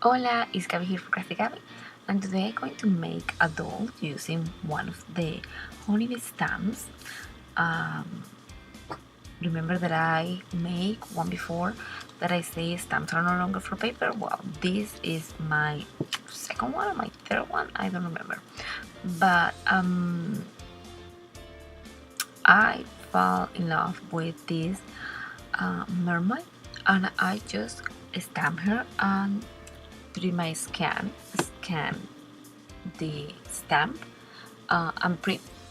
Hola, it's Gabby here for Crafty Gabby, and today I'm going to make a doll using one of the honeybee stamps. Remember that I make one before that I say stamps are no longer for paper? Well, this is my second one or my third one, I don't remember. But I fell in love with this mermaid, and I just stamp her and through my scan the stamp and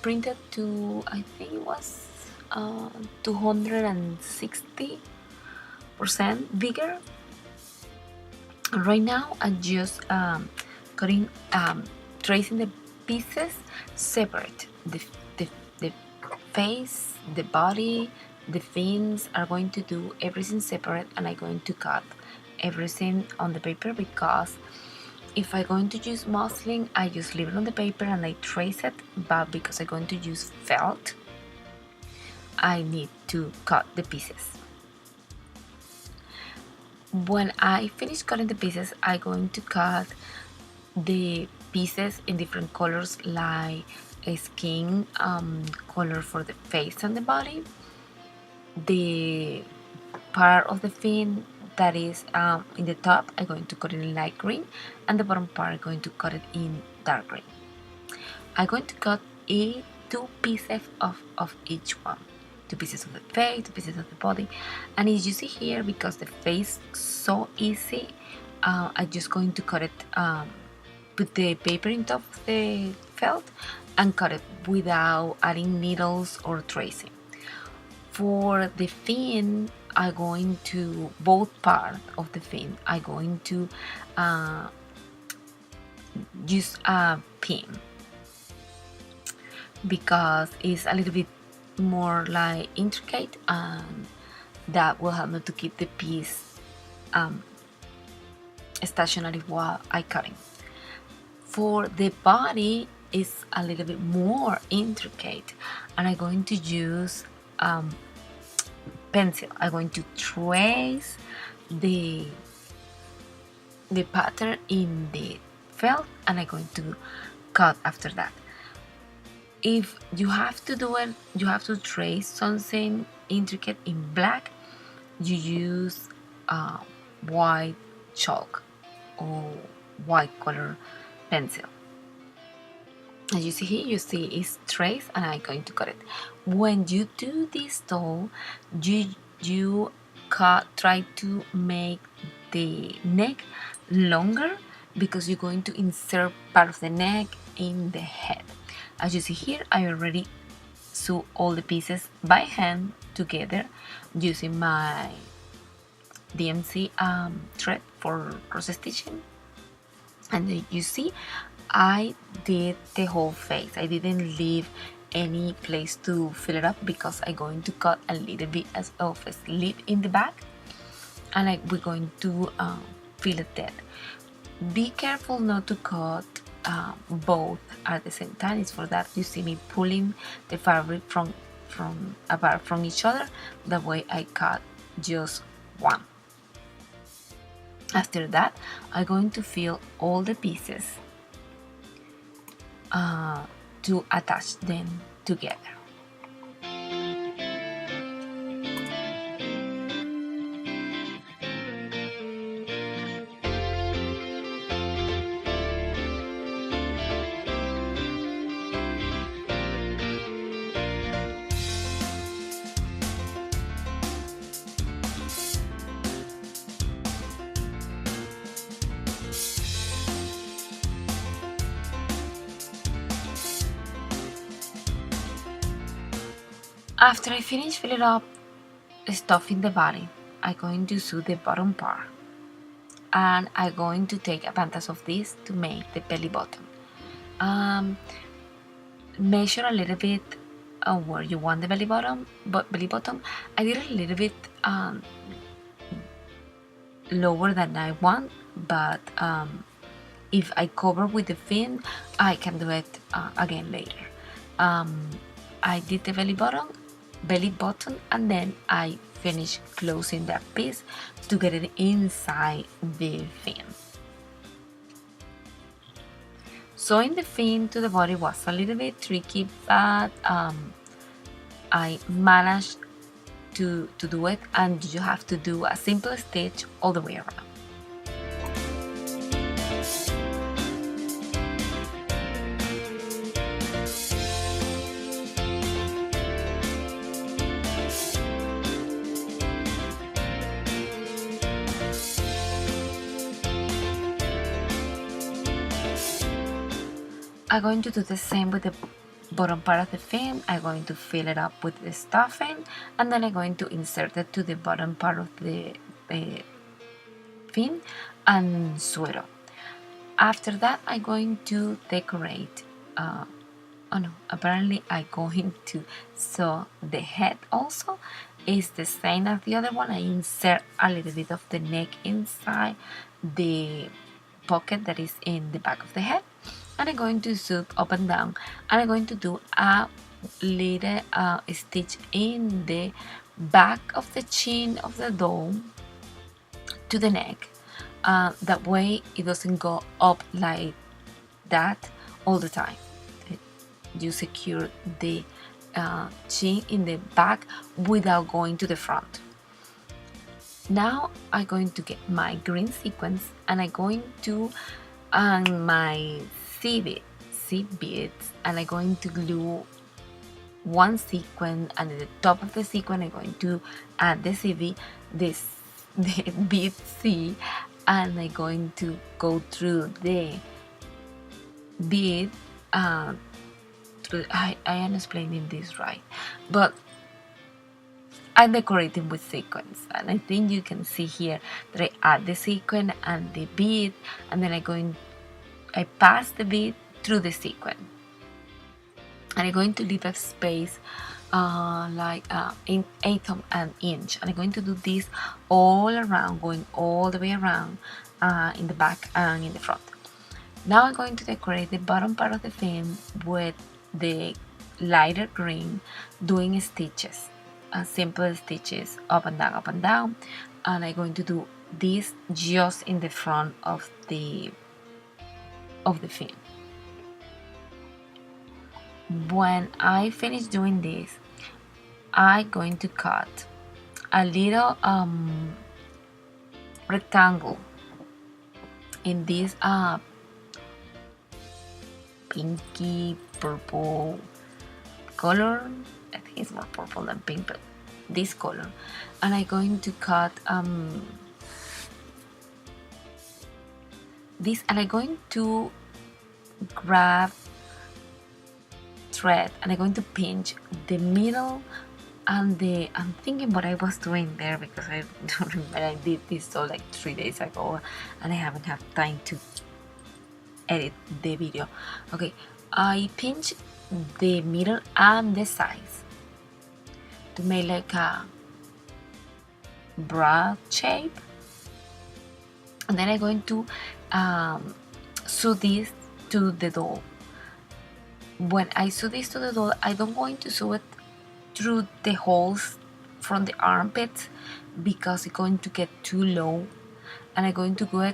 printed to, I think it was 260% bigger. Right now I'm just cutting, tracing the pieces separate. The face, the body, the fins are going to do everything separate, and I'm going to cut everything on the paper because if I'm going to use muslin, I just leave it on the paper and I trace it, but because I'm going to use felt, I need to cut the pieces. When I finish cutting the pieces, I'm going to cut the pieces in different colors, like a skin color for the face and the body, the part of the fin that is in the top, I'm going to cut it in light green, and the bottom part I'm going to cut it in dark green. I'm going to cut two pieces of each one. 2 pieces of the face, 2 pieces of the body. And as you see here, because the face is so easy, I'm just going to cut it, put the paper in top of the felt and cut it without adding needles or tracing. For the fin, I'm going to, both parts of the fin, I'm going to use a pin because it's a little bit more like intricate, and that will help me to keep the piece stationary while I cutting. For the body, it's a little bit more intricate, and I'm going to use pencil. I'm going to trace the pattern in the felt, and I'm going to cut after that. If you have to do it, you have to trace something intricate in black, you use white chalk or white color pencil. As you see here, you see it's traced, and I'm going to cut it. When you do this doll, you try to make the neck longer because you're going to insert part of the neck in the head. As you see here, I already sew all the pieces by hand together using my DMC thread for cross stitching. And you see, I did the whole face. I didn't leave any place to fill it up because I'm going to cut a little bit of a slit in the back, and we're going to fill it there. Be careful not to cut both at the same time. It's for that you see me pulling the fabric from apart from each other. That way I cut just one. After that, I'm going to fill all the pieces to attach them together. After I finish filling up stuff in the body, I'm going to sew the bottom part, and I'm going to take advantage of this to make the belly button. Measure a little bit where you want the belly button. I did a little bit lower than I want, but if I cover with the fin, I can do it again later. I did the belly button, and then I finish closing that piece to get it inside the fin. Sewing the fin to the body was a little bit tricky, but I managed to do it, and you have to do a simple stitch all the way around. I'm going to do the same with the bottom part of the fin. I'm going to fill it up with the stuffing, and then I'm going to insert it to the bottom part of the fin and sew it up. After that, I'm going to decorate. Oh no, apparently I'm going to sew the head also. It's the same as the other one. I insert a little bit of the neck inside the pocket that is in the back of the head, and I'm going to sew up and down, and I'm going to do a little stitch in the back of the chin of the doll to the neck. That way it doesn't go up like that all the time. You secure the chin in the back without going to the front. Now I'm going to get my green sequins, and I'm going to my seed beads, and I'm going to glue one sequin, and at the top of the sequin I'm going to add the bead C, and I'm going to go through the bead. I am explaining this right, but I'm decorating with sequins, and I think you can see here that I add the sequin and the bead, and then I pass the bead through the sequin, and I'm going to leave a space like in eighth of an inch, and I'm going to do this all around, going all the way around in the back and in the front. Now I'm going to decorate the bottom part of the fin with the lighter green, doing stitches, simple stitches up and down, and I'm going to do this just in the front of the fin. When I finish doing this, I'm going to cut a little rectangle in this pinky purple color. I think it's more purple than pink, but this color. And I'm going to cut this, and I'm going to grab thread, and I'm going to pinch the middle and I'm thinking what I was doing there, because I don't remember. I did this so like 3 days ago, and I haven't had time to edit the video. Okay, I pinch the middle and the sides to make like a bra shape, and then I'm going to sew this to the doll. When I sew this to the doll, I don't going to sew it through the holes from the armpits, because it's going to get too low, and I'm going to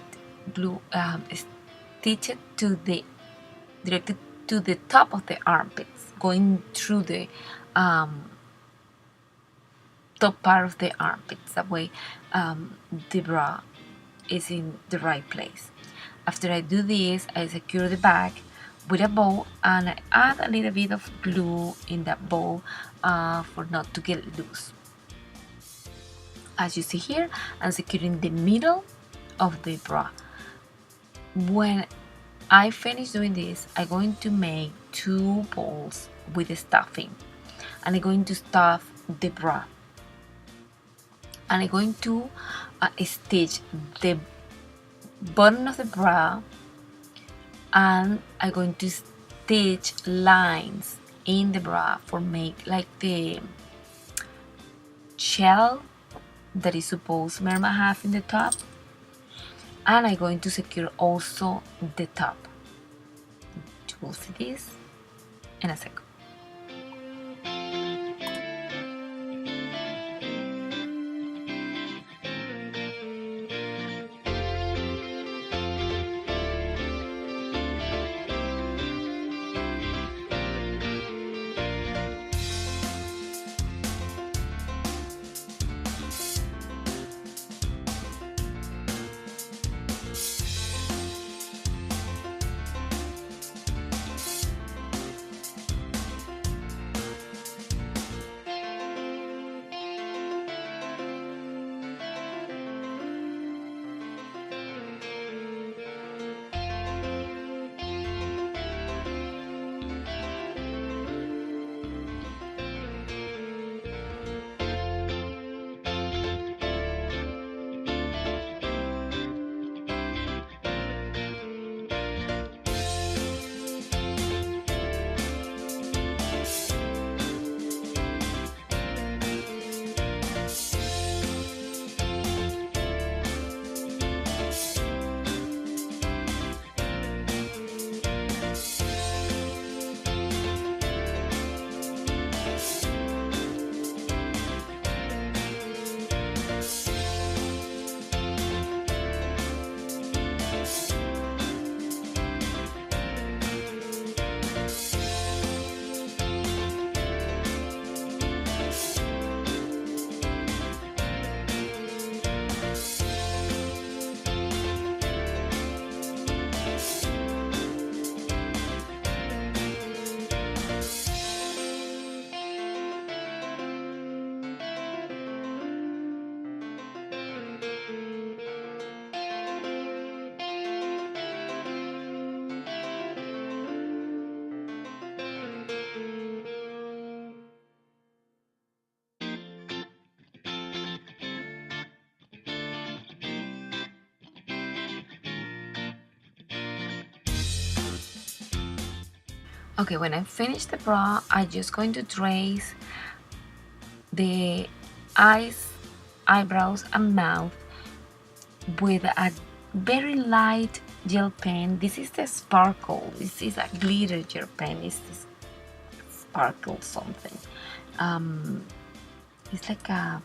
stitch it directly to the top of the armpits, going through the top part of the armpits. That way the bra is in the right place. After I do this, I secure the back with a bow, and I add a little bit of glue in that bow for not to get loose. As you see here, I'm securing the middle of the bra. When I finish doing this, I'm going to make 2 balls with the stuffing, and I'm going to stuff the bra, and I'm going to stitch the bottom of the bra, and I'm going to stitch lines in the bra for make like the shell that is supposed Mermaid have in the top, and I'm going to secure also the top. You will see this in a second. Okay, when I finish the bra, I'm just going to trace the eyes, eyebrows, and mouth with a very light gel pen. This is the sparkle. This is a glitter gel pen. It's this sparkle something. It's like a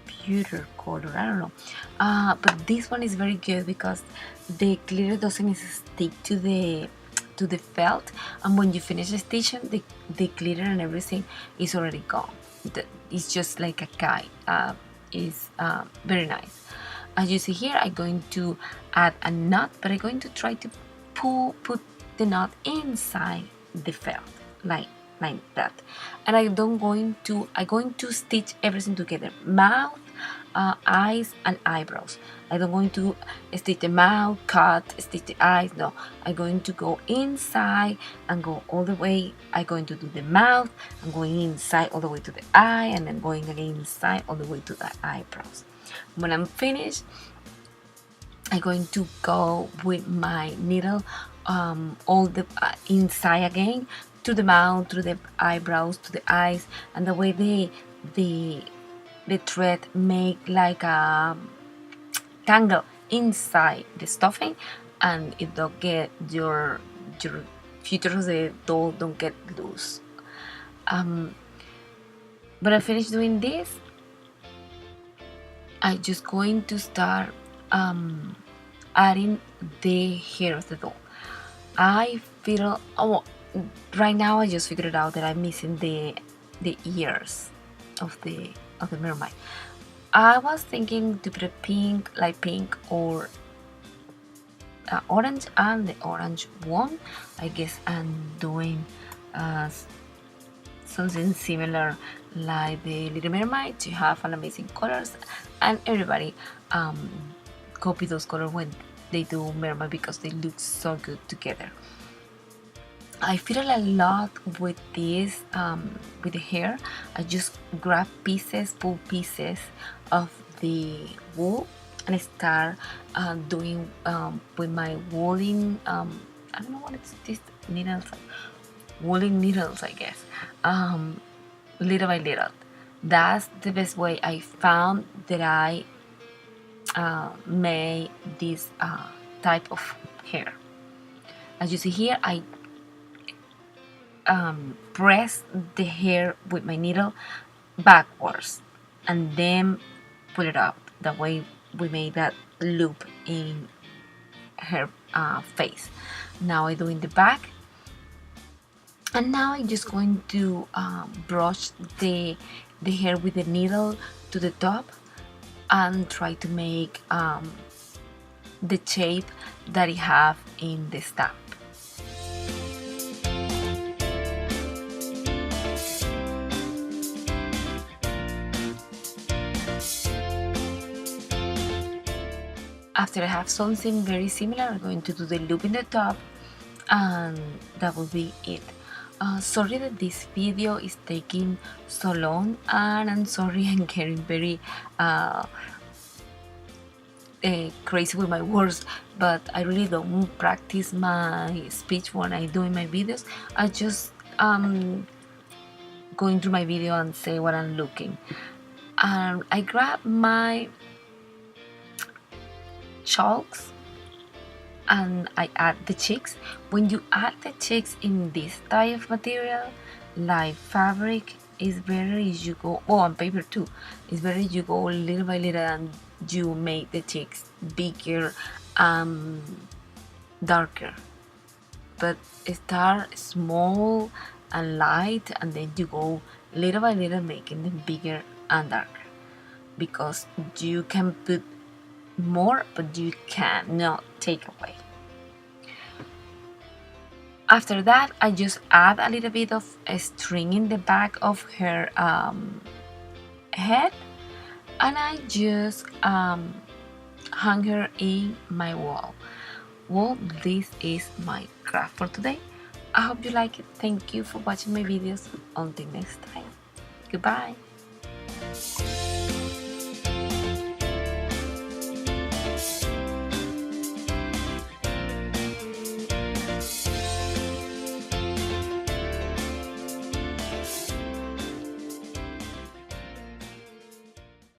pewter color. I don't know. But this one is very good because the glitter doesn't stick to the felt, and when you finish the stitching, the glitter and everything is already gone. It's just like a guide. It's very nice. As you see here, I'm going to add a knot, but I'm going to try to put the knot inside the felt, like that. And I'm going to stitch everything together: mouth, eyes, and eyebrows. I don't going to stitch the mouth, stitch the eyes. No, I'm going to go inside and go all the way. I'm going to do the mouth. I'm going inside all the way to the eye, and then going again inside all the way to the eyebrows. When I'm finished, I'm going to go with my needle all the inside again, to the mouth, to the eyebrows, to the eyes, and the way the thread make like a tangle inside the stuffing, and it don't get your features of the doll don't get loose. But I finished doing this. I'm just going to start adding the hair of the doll. Right now I just figured out that I'm missing the ears of the mermaid. I was thinking to put a pink, light pink, or orange, and the orange one. I guess I'm doing something similar like the Little Mermaid to have an amazing colors, and everybody copy those colors when they do Mermaid because they look so good together. I fiddle a lot with this, with the hair. I just grab pull pieces of the wool and I start doing with my woolen, I don't know what it's this needles, woolen needles, I guess, little by little. That's the best way I found that I made this type of hair. As you see here, I press the hair with my needle backwards and then pull it up. That way we made that loop in her face. Now I do in the back, and now I'm just going to brush the hair with the needle to the top and try to make the shape that it have in the stamp. After I have something very similar, I'm going to do the loop in the top, and that will be it. Sorry that this video is taking so long, and I'm sorry I'm getting very crazy with my words, but I really don't practice my speech when I do in my videos. I just going through my video and say what I'm looking. I grab my chalks and I add the cheeks. When you add the cheeks in this type of material like fabric, it's better if you go, on paper too, it's better you go little by little and you make the cheeks bigger, darker, but start small and light, and then you go little by little making them bigger and darker, because you can put more but you cannot take away. After that, I just add a little bit of a string in the back of her head, and I just hang her in my wall. Well, this is my craft for today. I hope you like it. Thank you for watching my videos. Until next time, goodbye.